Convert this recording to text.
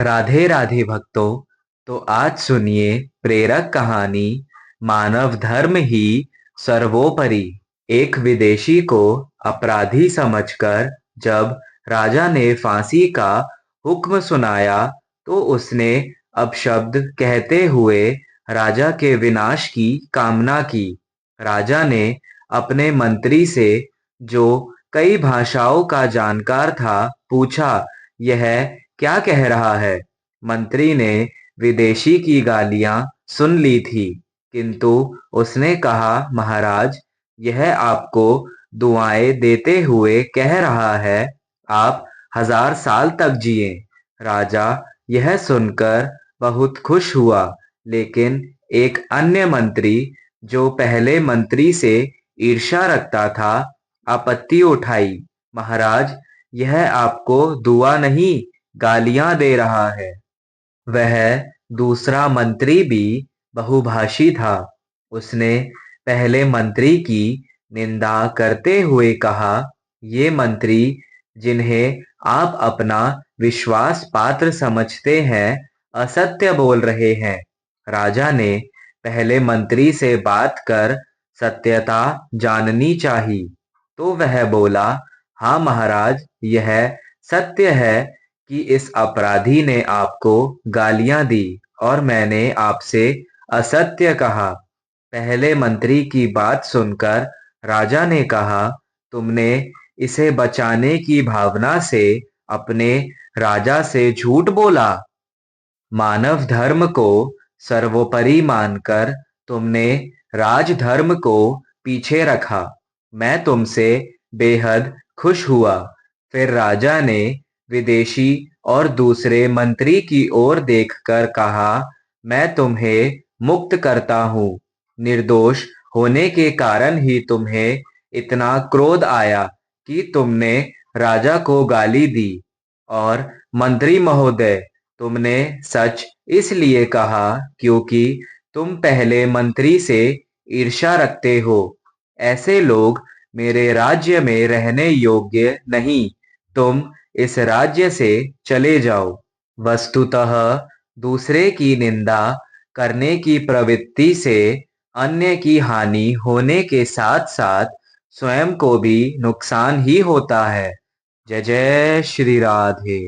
राधे राधे भक्तों। तो आज सुनिए प्रेरक कहानी मानव धर्म ही सर्वोपरि। एक विदेशी को अपराधी समझकर जब राजा ने फांसी का हुक्म सुनाया तो उसने अपशब्द कहते हुए राजा के विनाश की कामना की। राजा ने अपने मंत्री से, जो कई भाषाओं का जानकार था, पूछा, यह क्या कह रहा है? मंत्री ने विदेशी की गालियां सुन ली थी, किंतु उसने कहा, महाराज, यह आपको दुआएं देते हुए कह रहा है, आप 1000 साल तक जिए। राजा यह सुनकर बहुत खुश हुआ, लेकिन एक अन्य मंत्री, जो पहले मंत्री से ईर्ष्या रखता था, आपत्ति उठाई। महाराज, यह आपको दुआ नहीं, गालियां दे रहा है। वह दूसरा मंत्री भी बहुभाषी था। उसने पहले मंत्री की निंदा करते हुए कहा, ये मंत्री, जिन्हें आप अपना विश्वास पात्र समझते हैं, असत्य बोल रहे हैं। राजा ने पहले मंत्री से बात कर सत्यता जाननी चाहिए। तो वह बोला, हाँ महाराज, यह सत्य है कि इस अपराधी ने आपको गालियां दी और मैंने आपसे असत्य कहा। पहले मंत्री की बात सुनकर राजा ने कहा, तुमने इसे बचाने की भावना से अपने राजा से झूठ बोला। मानव धर्म को सर्वोपरि मानकर तुमने राजधर्म को पीछे रखा। मैं तुमसे बेहद खुश हुआ। फिर राजा ने विदेशी और दूसरे मंत्री की ओर देखकर कहा, मैं तुम्हें मुक्त करता हूँ। निर्दोष होने के कारण ही तुम्हें इतना क्रोध आया कि तुमने राजा को गाली दी। और मंत्री महोदय, तुमने सच इसलिए कहा क्योंकि तुम पहले मंत्री से ईर्ष्या रखते हो। ऐसे लोग मेरे राज्य में रहने योग्य नहीं। तुम इस राज्य से चले जाओ। वस्तुतः दूसरे की निंदा करने की प्रवृत्ति से अन्य की हानि होने के साथ साथ स्वयं को भी नुकसान ही होता है। जय जय श्री राधे।